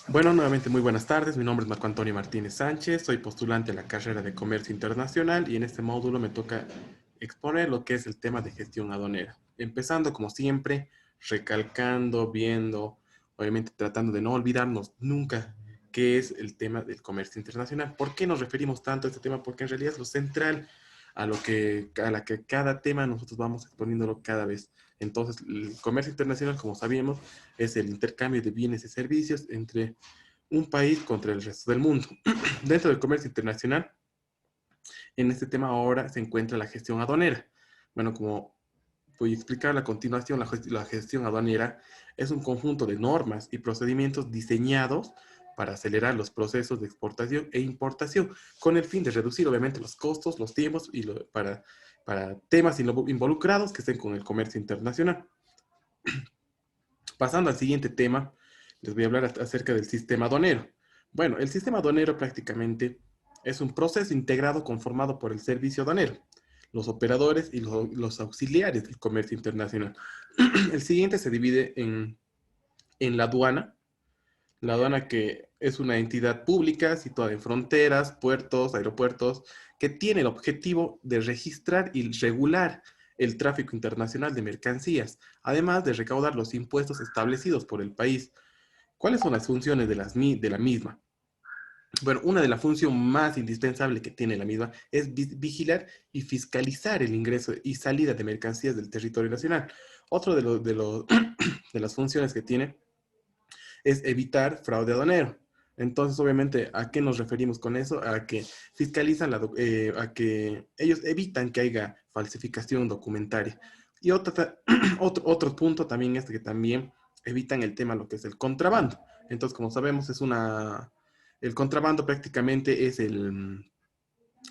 Bueno, nuevamente muy buenas tardes. Mi nombre es Marco Antonio Martínez Sánchez. Soy postulante a la carrera de Comercio Internacional y en este módulo me toca exponer lo que es el tema de gestión aduanera. Empezando como siempre, recalcando, viendo, obviamente tratando de no olvidarnos nunca qué es el tema del comercio internacional. ¿Por qué nos referimos tanto a este tema? Porque en realidad es lo central a la que cada tema nosotros vamos exponiéndolo cada vez. Entonces, el comercio internacional, como sabíamos, es el intercambio de bienes y servicios entre un país contra el resto del mundo. Dentro del comercio internacional, en este tema ahora se encuentra la gestión aduanera. Bueno, como voy a explicar a continuación, la gestión aduanera es un conjunto de normas y procedimientos diseñados para acelerar los procesos de exportación e importación, con el fin de reducir obviamente los costos, los tiempos para temas involucrados que estén con el comercio internacional. Pasando al siguiente tema, les voy a hablar acerca del sistema aduanero. Bueno, el sistema aduanero prácticamente es un proceso integrado conformado por el servicio aduanero, los operadores y los auxiliares del comercio internacional. El siguiente se divide en la aduana que es una entidad pública situada en fronteras, puertos, aeropuertos, que tiene el objetivo de registrar y regular el tráfico internacional de mercancías, además de recaudar los impuestos establecidos por el país. ¿Cuáles son las funciones de la misma? Bueno, una de las funciones más indispensables que tiene la misma es vigilar y fiscalizar el ingreso y salida de mercancías del territorio nacional. Otro de las funciones que tiene es evitar fraude aduanero. Entonces, obviamente, ¿a qué nos referimos con eso? A que fiscalizan, a que ellos evitan que haya falsificación documentaria. Y otro punto también es que también evitan el tema, lo que es el contrabando. Entonces, como sabemos, el contrabando prácticamente es el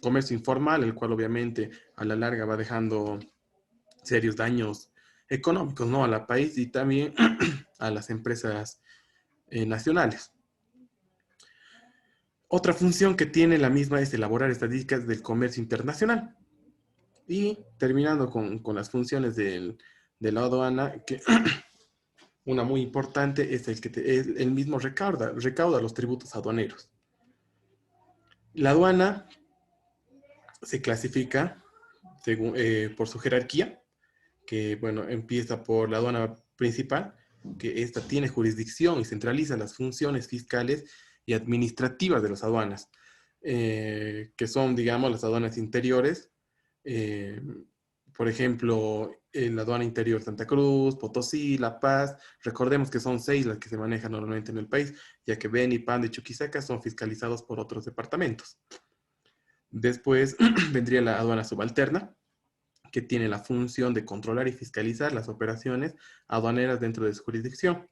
comercio informal, el cual obviamente a la larga va dejando serios daños económicos, ¿no? A la país y también a las empresas nacionales. Otra función que tiene la misma es elaborar estadísticas del comercio internacional. Y terminando con las funciones de la aduana, que una muy importante es el mismo recauda los tributos aduaneros. La aduana se clasifica por su jerarquía, que bueno, empieza por la aduana principal, que esta tiene jurisdicción y centraliza las funciones fiscales y administrativas de las aduanas, que son, digamos, las aduanas interiores, eh, por ejemplo, la aduana interior Santa Cruz, Potosí, La Paz. Recordemos que son 6 las que se manejan normalmente en el país, ya que Beni, Pando y Chuquisaca son fiscalizados por otros departamentos. Después vendría la aduana subalterna, que tiene la función de controlar y fiscalizar las operaciones aduaneras dentro de su jurisdicción.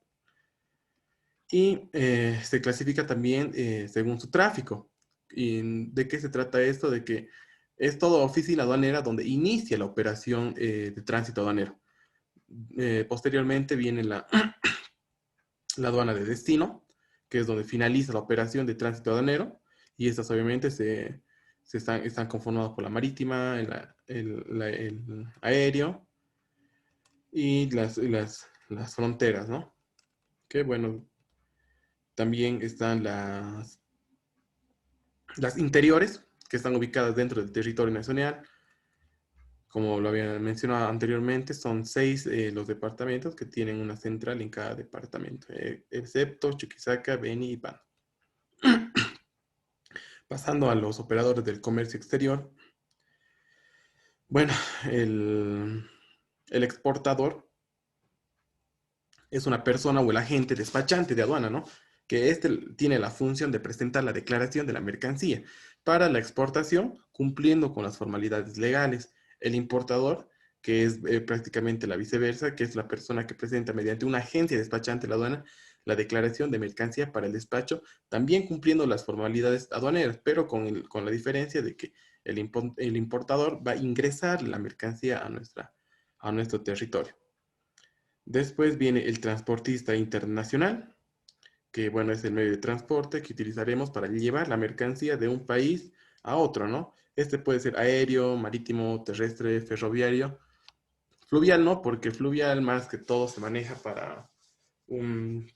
Y se clasifica también según su tráfico. ¿Y de qué se trata esto? De que es toda oficina aduanera donde inicia la operación de tránsito aduanero. Posteriormente viene la aduana de destino, que es donde finaliza la operación de tránsito aduanero, y estas obviamente están conformadas por la marítima, el aéreo y las fronteras, ¿no? Que bueno, también están las interiores, que están ubicadas dentro del territorio nacional. Como lo había mencionado anteriormente, son 6 los departamentos que tienen una central en cada departamento, excepto Chuquisaca, Beni y Pan. Pasando a los operadores del comercio exterior, bueno, el, el exportador es una persona o el agente despachante de aduana, ¿no? Que este tiene la función de presentar la declaración de la mercancía para la exportación, cumpliendo con las formalidades legales. El importador, que es prácticamente la viceversa, que es la persona que presenta mediante una agencia despachante de la aduana la declaración de mercancía para el despacho, también cumpliendo las formalidades aduaneras, pero con la diferencia de que el importador va a ingresar la mercancía a nuestro territorio. Después viene el transportista internacional, que bueno, es el medio de transporte que utilizaremos para llevar la mercancía de un país a otro, ¿no? Este puede ser aéreo, marítimo, terrestre, ferroviario. Fluvial no, porque fluvial más que todo se maneja para un,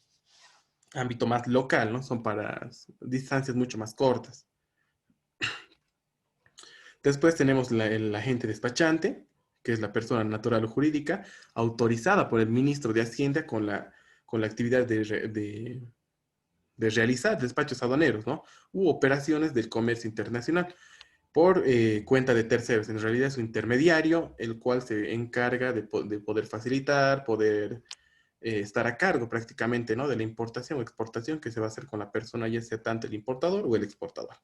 ámbito más local, ¿no? Son para distancias mucho más cortas. Después tenemos el agente despachante, que es la persona natural o jurídica autorizada por el ministro de Hacienda con la actividad de realizar despachos aduaneros, ¿no? U operaciones del comercio internacional por cuenta de terceros. En realidad es un intermediario, el cual se encarga de poder facilitar, poder estar a cargo prácticamente, ¿no? De la importación o exportación que se va a hacer con la persona, ya sea tanto el importador o el exportador.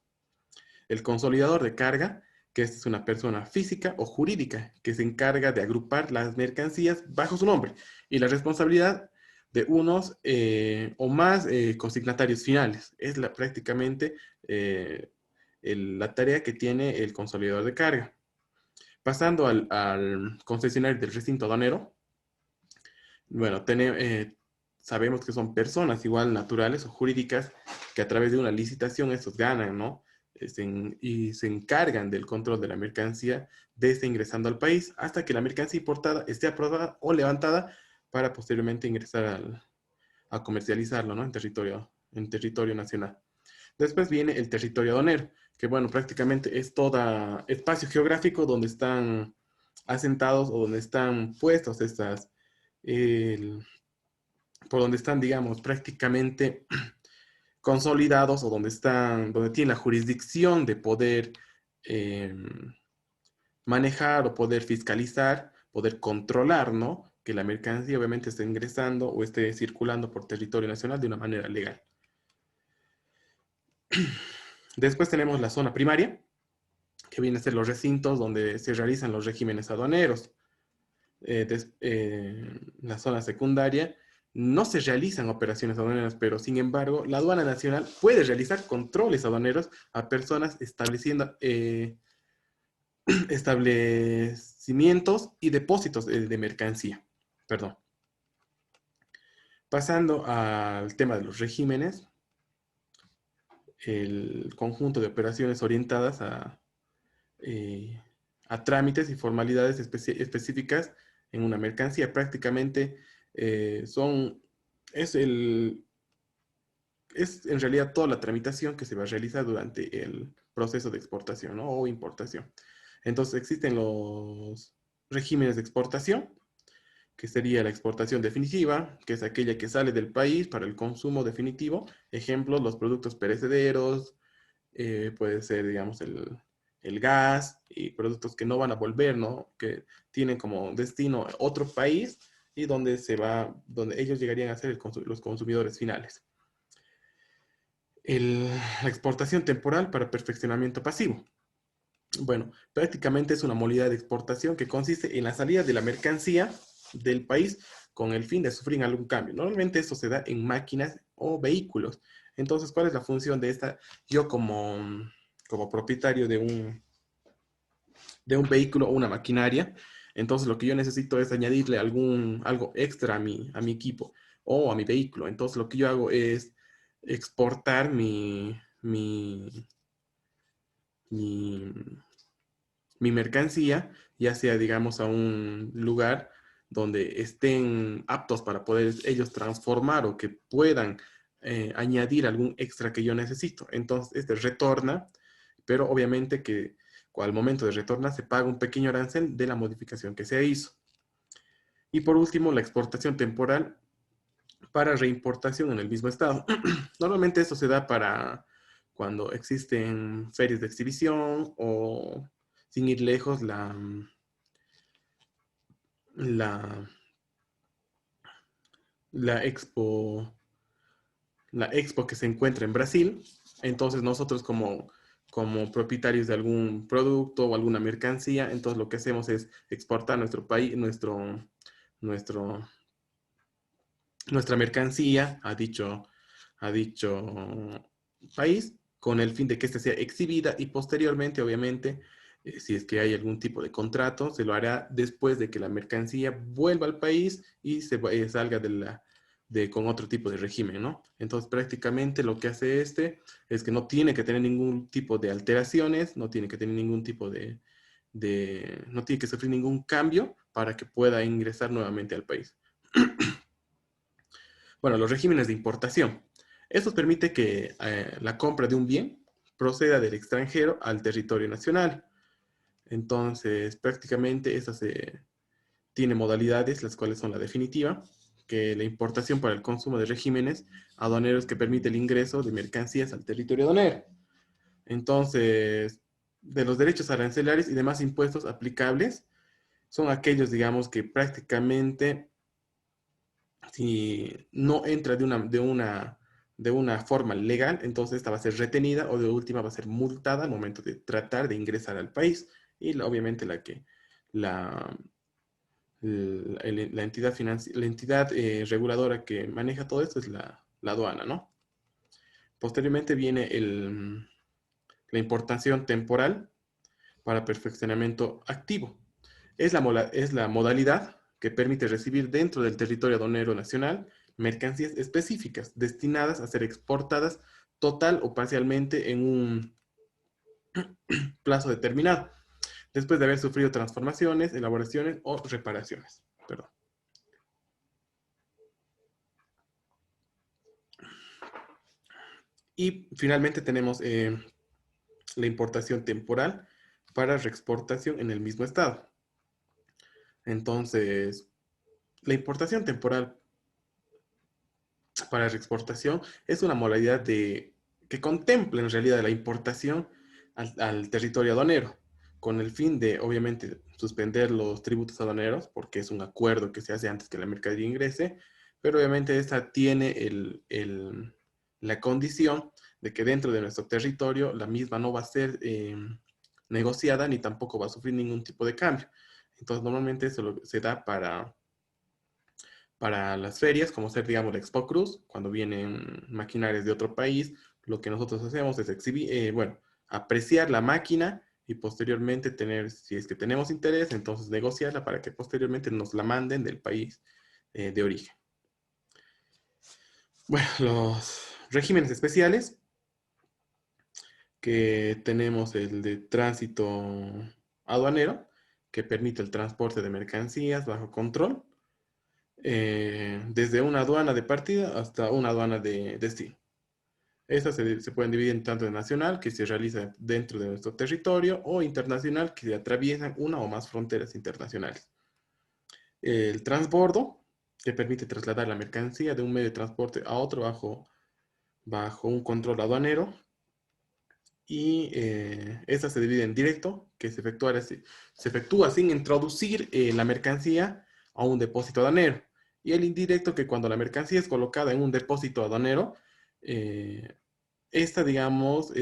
El consolidador de carga, que es una persona física o jurídica que se encarga de agrupar las mercancías bajo su nombre y la responsabilidad de unos o más consignatarios finales. Es prácticamente la tarea que tiene el consolidador de carga. Pasando al concesionario del recinto aduanero, bueno, sabemos que son personas igual naturales o jurídicas que a través de una licitación estos ganan, ¿no? Y se encargan del control de la mercancía desde ingresando al país hasta que la mercancía importada esté aprobada o levantada para posteriormente ingresar a comercializarlo, ¿no? En territorio nacional. Después viene el territorio aduanero, que bueno, prácticamente es todo espacio geográfico donde están asentados o donde están puestos el- por donde están, digamos, prácticamente consolidados o donde tienen la jurisdicción de poder eh, manejar o poder fiscalizar, poder controlar, ¿no? Que la mercancía obviamente esté ingresando o esté circulando por territorio nacional de una manera legal. Después tenemos la zona primaria, que viene a ser los recintos donde se realizan los regímenes aduaneros. La zona secundaria no se realizan operaciones aduaneras, pero sin embargo, la aduana nacional puede realizar controles aduaneros a personas estableciendo establecimientos y depósitos de mercancía. Perdón. Pasando al tema de los regímenes, el conjunto de operaciones orientadas eh, a trámites y formalidades específicas en una mercancía. Prácticamente son, es, el, es en realidad toda la tramitación que se va a realizar durante el proceso de exportación, ¿no? O importación. Entonces existen los regímenes de exportación, que sería la exportación definitiva, que es aquella que sale del país para el consumo definitivo. Ejemplos, los productos perecederos, puede ser, digamos, el gas y productos que no van a volver, ¿no? Que tienen como destino otro país y donde ellos llegarían a ser los consumidores finales. La exportación temporal para perfeccionamiento pasivo. Bueno, prácticamente es una modalidad de exportación que consiste en la salida de la mercancía del país con el fin de sufrir algún cambio. Normalmente eso se da en máquinas o vehículos. Entonces, ¿cuál es la función de esta? Yo como propietario de un vehículo o una maquinaria, entonces lo que yo necesito es añadirle algo extra a mi equipo o a mi vehículo. Entonces, lo que yo hago es exportar mi, mi mercancía, ya sea, digamos, a un lugar donde estén aptos para poder ellos transformar o que puedan añadir algún extra que yo necesito. Entonces, este retorna, pero obviamente que al momento de retornar se paga un pequeño arancel de la modificación que se hizo. Y por último, la exportación temporal para reimportación en el mismo estado. Normalmente esto se da para cuando existen ferias de exhibición o, sin ir lejos, la, la expo, la expo que se encuentra en Brasil. Entonces nosotros como propietarios de algún producto o alguna mercancía, entonces lo que hacemos es exportar nuestro país, nuestro, nuestra mercancía a dicho país con el fin de que ésta sea exhibida y posteriormente, obviamente, si es que hay algún tipo de contrato, se lo hará después de que la mercancía vuelva al país y salga con otro tipo de régimen, ¿no? Entonces, prácticamente lo que hace es que no tiene que tener ningún tipo de alteraciones, no tiene que tener ningún tipo no tiene que sufrir ningún cambio para que pueda ingresar nuevamente al país. Bueno, los regímenes de importación. Esto permite que la compra de un bien proceda del extranjero al territorio nacional. Entonces, prácticamente esta tiene modalidades, las cuales son la definitiva, que la importación para el consumo de regímenes aduaneros que permite el ingreso de mercancías al territorio aduanero. Entonces, de los derechos arancelarios y demás impuestos aplicables, son aquellos, digamos, que prácticamente, si no entra de una forma legal, entonces esta va a ser retenida o de última va a ser multada al momento de tratar de ingresar al país. Y obviamente la, la entidad reguladora que maneja todo esto es la aduana, ¿no? Posteriormente viene la importación temporal para perfeccionamiento activo. Es la modalidad que permite recibir dentro del territorio aduanero nacional mercancías específicas destinadas a ser exportadas total o parcialmente en un plazo determinado, después de haber sufrido transformaciones, elaboraciones o reparaciones. Perdón. Y finalmente tenemos la importación temporal para reexportación en el mismo estado. Entonces, la importación temporal para reexportación es una modalidad que contempla en realidad la importación al territorio aduanero, con el fin de, obviamente, suspender los tributos aduaneros, porque es un acuerdo que se hace antes que la mercadería ingrese, pero obviamente esta tiene la condición de que dentro de nuestro territorio la misma no va a ser negociada ni tampoco va a sufrir ningún tipo de cambio. Entonces, normalmente eso se da para las ferias, como ser, digamos, la Expo Cruz, cuando vienen maquinarias de otro país, lo que nosotros hacemos es exhibir, bueno, apreciar la máquina y posteriormente tener, si es que tenemos interés, entonces negociarla para que posteriormente nos la manden del país de origen. Bueno, los regímenes especiales, que tenemos el de tránsito aduanero, que permite el transporte de mercancías bajo control, desde una aduana de partida hasta una aduana de destino. Estas se pueden dividir en tanto de nacional, que se realiza dentro de nuestro territorio, o internacional, que atraviesan una o más fronteras internacionales. El transbordo, que permite trasladar la mercancía de un medio de transporte a otro bajo un control aduanero. Y esta se divide en directo, que se efectúa sin introducir la mercancía a un depósito aduanero. Y el indirecto, que cuando la mercancía es colocada en un depósito aduanero, esta, digamos,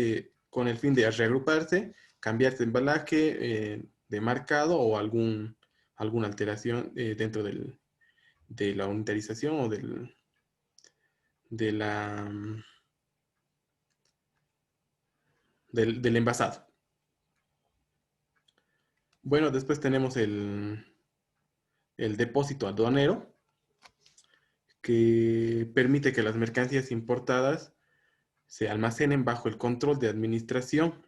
con el fin de reagruparse, cambiar de embalaje, de marcado o alguna alteración dentro de la unitarización o de del envasado. Bueno, después tenemos el depósito aduanero, que permite que las mercancías importadas se almacenen bajo el control de administración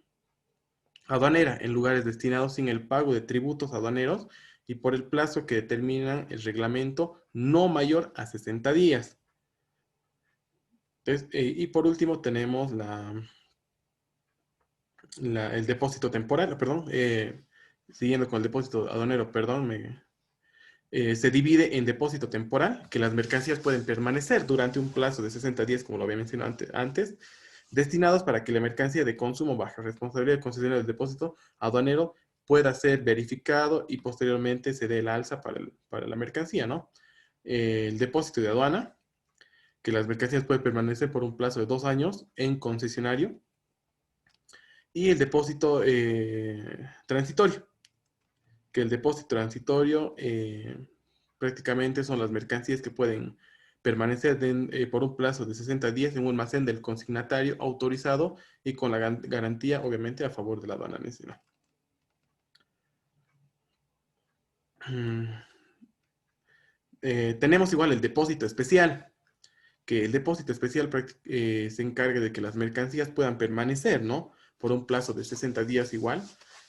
aduanera en lugares destinados sin el pago de tributos aduaneros y por el plazo que determina el reglamento, no mayor a 60 días. Entonces, y por último tenemos el depósito temporal, perdón, siguiendo con el depósito aduanero, perdón, se divide en depósito temporal, que las mercancías pueden permanecer durante un plazo de 60 días, como lo había mencionado antes, destinados para que la mercancía de consumo bajo responsabilidad del concesionario del depósito aduanero pueda ser verificado y posteriormente se dé el alza para la mercancía, ¿no? El depósito de aduana, que las mercancías pueden permanecer por un plazo de 2 años en concesionario, y el depósito transitorio, que el depósito transitorio prácticamente son las mercancías que pueden permanecer por un plazo de 60 días en un almacén del consignatario autorizado y con la garantía, obviamente, a favor de la aduana nacional. Tenemos igual el depósito especial, que el depósito especial se encarga de que las mercancías puedan permanecer, ¿no? Por un plazo de 60 días igual,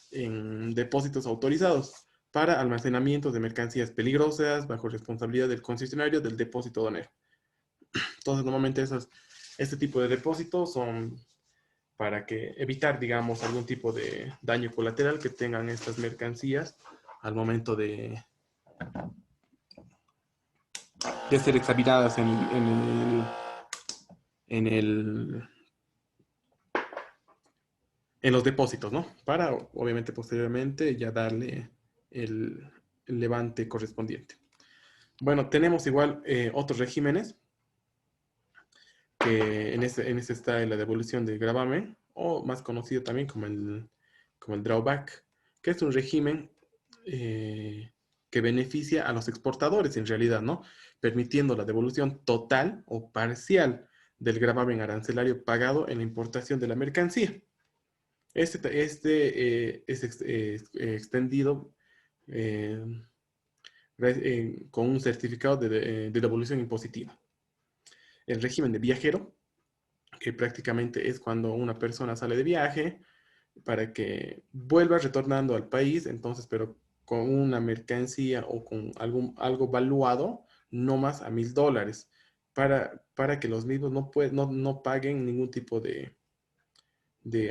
en depósitos autorizados para almacenamiento de mercancías peligrosas bajo responsabilidad del concesionario del depósito aduanero. Entonces, normalmente Este tipo de depósitos son para que evitar, digamos, algún tipo de daño colateral que tengan estas mercancías al momento de ser examinadas en el, en los depósitos, ¿no? Para, obviamente, posteriormente ya darle el levante correspondiente. Bueno, tenemos igual otros regímenes, que en ese está la devolución del gravamen, o más conocido también como el drawback, que es un régimen que beneficia a los exportadores en realidad, ¿no? Permitiendo la devolución total o parcial del gravamen arancelario pagado en la importación de la mercancía. Es extendido eh, con un certificado de devolución impositiva. El régimen de viajero, que prácticamente es cuando una persona sale de viaje para que vuelva retornando al país, entonces, pero con una mercancía o con algo valuado no más a $1,000, para que los mismos no paguen ningún tipo de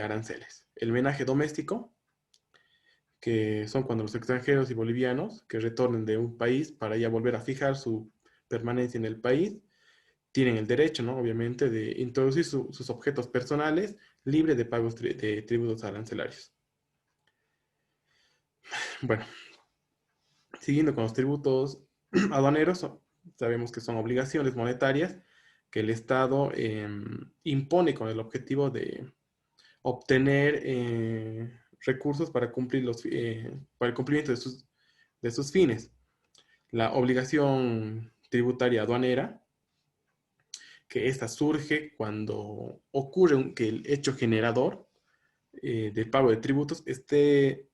aranceles. El menaje doméstico, que son cuando los extranjeros y bolivianos que retornen de un país para ya volver a fijar su permanencia en el país, tienen el derecho, ¿no? Obviamente, de introducir sus objetos personales libre de pagos de tributos arancelarios. Bueno, siguiendo con los tributos aduaneros, sabemos que son obligaciones monetarias que el Estado impone con el objetivo de obtener recursos para el cumplimiento de sus fines. La obligación tributaria aduanera, que esta surge cuando ocurre que el hecho generador del pago de tributos esté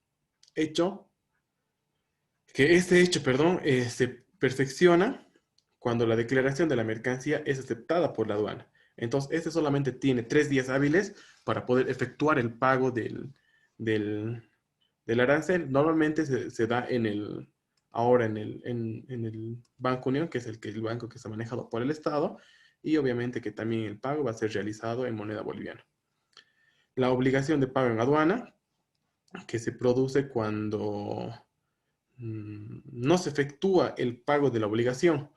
hecho, que este hecho, perdón, se perfecciona cuando la declaración de la mercancía es aceptada por la aduana. Entonces, este solamente tiene 3 días hábiles para poder efectuar el pago del, del arancel. Normalmente se da ahora en el Banco Unión, que es el banco que está manejado por el Estado, y obviamente que también el pago va a ser realizado en moneda boliviana. La obligación de pago en aduana, que se produce cuando no se efectúa el pago de la obligación,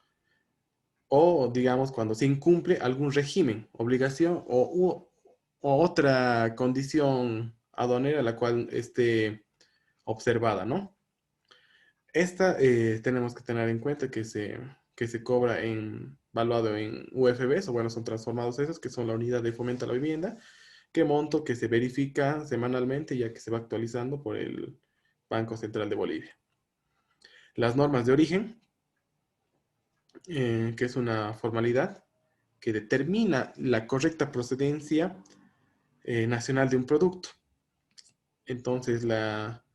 o digamos cuando se incumple algún régimen, obligación o otra condición aduanera la cual esté observada, ¿no? Esta tenemos que tener en cuenta que se cobra valuado en UFBs, o bueno, son transformados esos, que son la unidad de fomento a la vivienda, que monto que se verifica semanalmente, ya que se va actualizando por el Banco Central de Bolivia. Las normas de origen, que es una formalidad que determina la correcta procedencia nacional de un producto. Entonces, la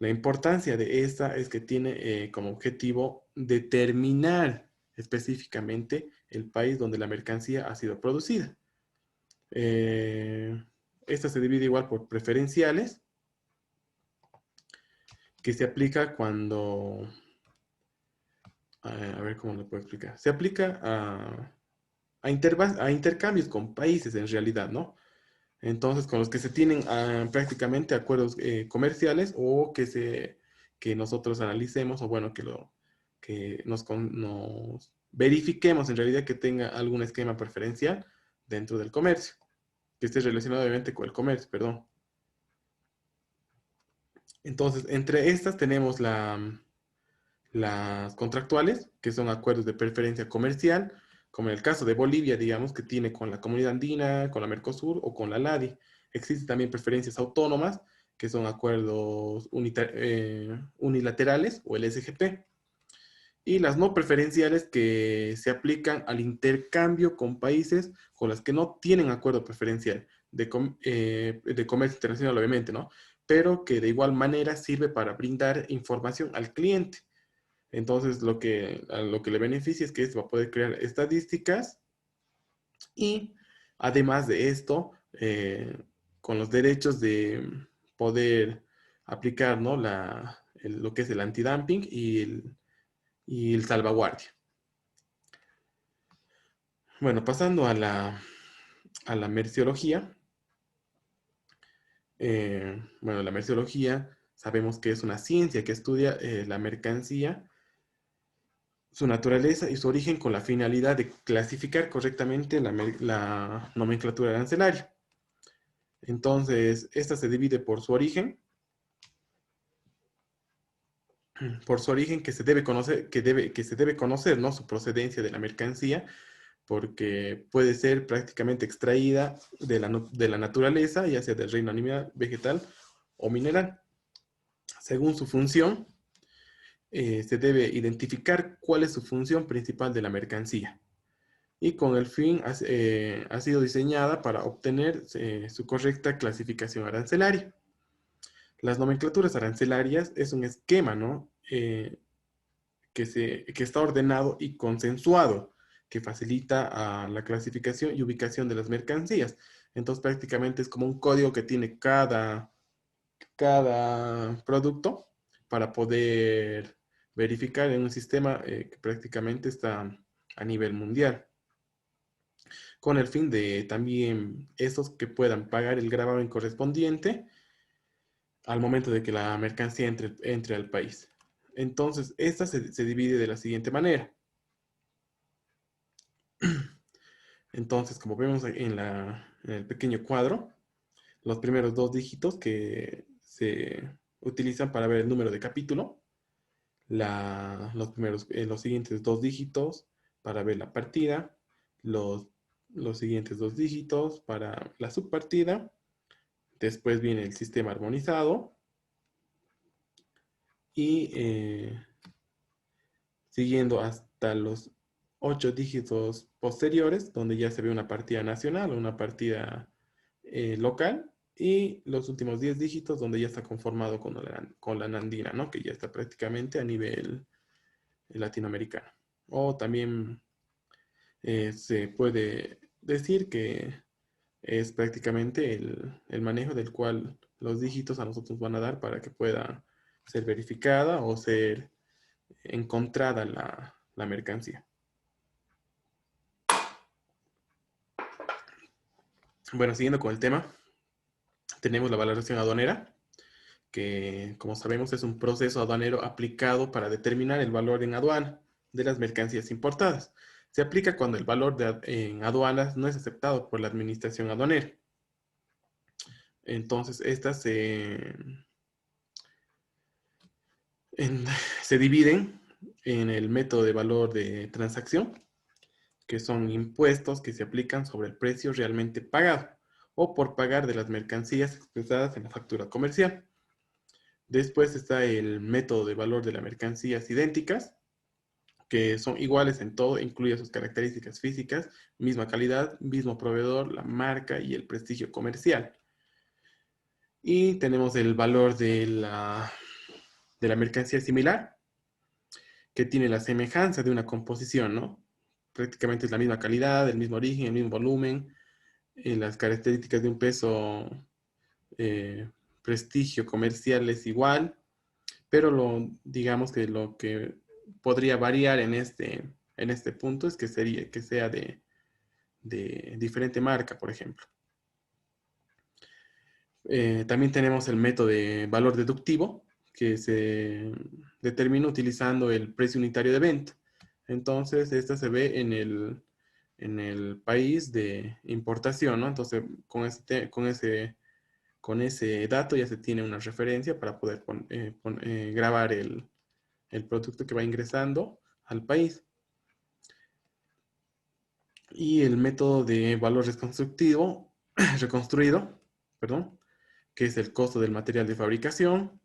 importancia de esta es que tiene como objetivo determinar específicamente el país donde la mercancía ha sido producida. Esta se divide igual por preferenciales, que se aplica cuando, a ver cómo lo puedo explicar, se aplica a intercambios con países en realidad, ¿no? Entonces, con los que se tienen prácticamente acuerdos comerciales, o que nosotros analicemos, o bueno, que nos verifiquemos en realidad que tenga algún esquema preferencial dentro del comercio, que esté relacionado obviamente con el comercio, perdón. Entonces, entre estas tenemos las contractuales, que son acuerdos de preferencia comercial, como en el caso de Bolivia, digamos, que tiene con la Comunidad Andina, con la Mercosur o con la LADI. Existen también preferencias autónomas, que son acuerdos unilaterales o el SGP. Y las no preferenciales, que se aplican al intercambio con países con los que no tienen acuerdo preferencial de comercio internacional, obviamente, ¿no? Pero que de igual manera sirve para brindar información al cliente. Entonces, a lo que le beneficia es que va a poder crear estadísticas, y además de esto, con los derechos de poder aplicar, ¿no? Lo que es el antidumping y el salvaguardia. Bueno, pasando a a la merciología. Bueno, la merciología sabemos que es una ciencia que estudia la mercancía, su naturaleza y su origen con la finalidad de clasificar correctamente la nomenclatura arancelaria. Entonces, esta se divide por su origen que se debe conocer, que se debe conocer, ¿no? Su procedencia de la mercancía, porque puede ser prácticamente extraída de la naturaleza, ya sea del reino animal, vegetal o mineral. Según su función, se debe identificar cuál es su función principal de la mercancía. Y con el fin ha sido diseñada para obtener su correcta clasificación arancelaria. Las nomenclaturas arancelarias es un esquema, ¿no? Que está ordenado y consensuado, que facilita la clasificación y ubicación de las mercancías. Entonces prácticamente es como un código que tiene cada producto para poder verificar en un sistema que prácticamente está a nivel mundial, con el fin de también esos que puedan pagar el gravamen correspondiente al momento de que la mercancía entre al país. Entonces, esta se divide de la siguiente manera. Entonces, como vemos en el pequeño cuadro, los primeros dos dígitos que se utilizan para ver el número de capítulo, los siguientes dos dígitos para ver la partida, los, los siguientes dos dígitos para la subpartida, después viene el sistema armonizado y siguiendo hasta los 8 dígitos posteriores, donde ya se ve una partida nacional o una partida local, y los últimos 10 dígitos, donde ya está conformado con la nandina, ¿no? Que ya está prácticamente a nivel latinoamericano. O también se puede decir que es prácticamente el manejo del cual los dígitos a nosotros van a dar para que pueda ser verificada o ser encontrada la mercancía. Bueno, siguiendo con el tema, tenemos la valoración aduanera, que como sabemos es un proceso aduanero aplicado para determinar el valor en aduana de las mercancías importadas. Se aplica cuando el valor en aduanas no es aceptado por la administración aduanera. Entonces, estas se dividen en el método de valor de transacción, que son impuestos que se aplican sobre el precio realmente pagado o por pagar de las mercancías expresadas en la factura comercial. Después está el método de valor de las mercancías idénticas, que son iguales en todo, incluye sus características físicas, misma calidad, mismo proveedor, la marca y el prestigio comercial. Y tenemos el valor de la mercancía similar, que tiene la semejanza de una composición, ¿no? Prácticamente es la misma calidad, el mismo origen, el mismo volumen, las características de un peso, eh, prestigio comercial es igual, pero digamos que lo que podría variar en este punto es que sea de diferente marca, por ejemplo. También tenemos el método de valor deductivo, que se determina utilizando el precio unitario de venta. Entonces, esta se ve en el país de importación, ¿no? Entonces, con ese dato ya se tiene una referencia para poder grabar el producto que va ingresando al país. Y el método de valor reconstruido, perdón, que es el costo del material de fabricación,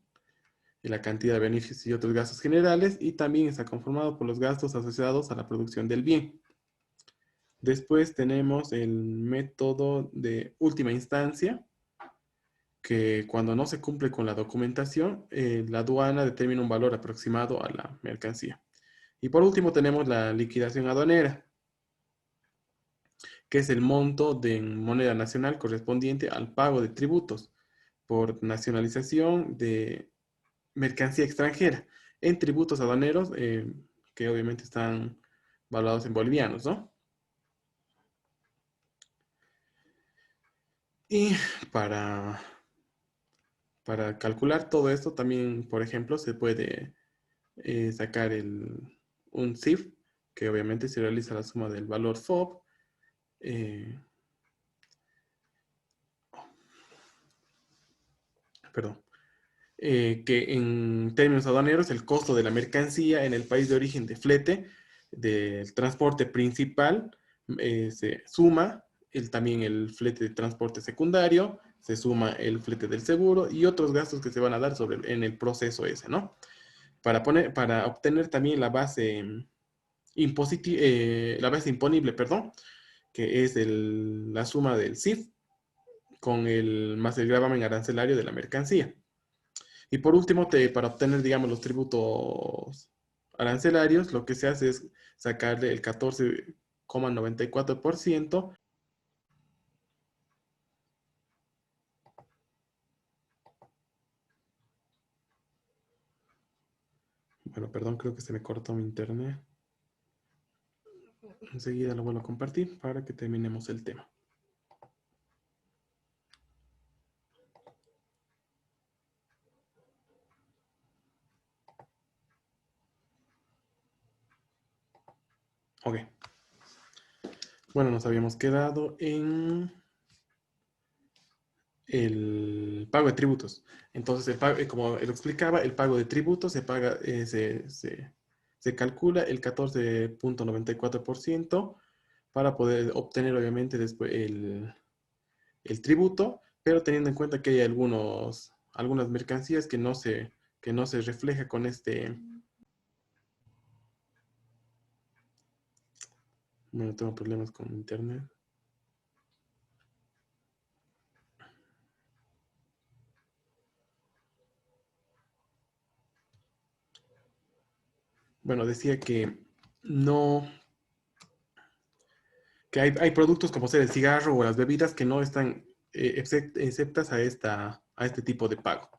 y la cantidad de beneficios y otros gastos generales, y también está conformado por los gastos asociados a la producción del bien. Después tenemos el método de última instancia, que cuando no se cumple con la documentación, la aduana determina un valor aproximado a la mercancía. Y por último tenemos la liquidación aduanera, que es el monto de moneda nacional correspondiente al pago de tributos por nacionalización de mercancía extranjera en tributos aduaneros que obviamente están valuados en bolivianos, ¿no? Y para, para calcular todo esto también, por ejemplo, se puede sacar un CIF, que obviamente se realiza la suma del valor FOB, eh, perdón, que en términos aduaneros el costo de la mercancía en el país de origen de flete del transporte principal se suma también el flete de transporte secundario, se suma el flete del seguro y otros gastos que se van a dar en el proceso ese, ¿no? Para obtener también la base imponible, perdón, que es la suma del CIF más el gravamen arancelario de la mercancía. Y por último, para obtener, digamos, los tributos arancelarios, lo que se hace es sacarle el 14,94%. Bueno, perdón, creo que se me cortó mi internet. Enseguida lo vuelvo a compartir para que terminemos el tema. Ok. Bueno, nos habíamos quedado en el pago de tributos. Entonces, como lo explicaba, el pago de tributos se calcula el 14,94% para poder obtener, obviamente, después el tributo, pero teniendo en cuenta que hay algunas mercancías que no se refleja con este. Bueno, tengo problemas con internet. Bueno, decía que no, que hay productos como ser el cigarro o las bebidas que no están exceptas a este tipo de pago,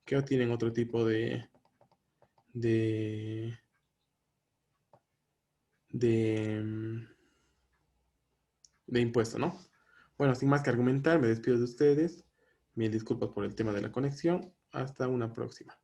que tienen otro tipo de, de, mm, de impuesto, ¿no? Bueno, sin más que argumentar, me despido de ustedes. Mil disculpas por el tema de la conexión. Hasta una próxima.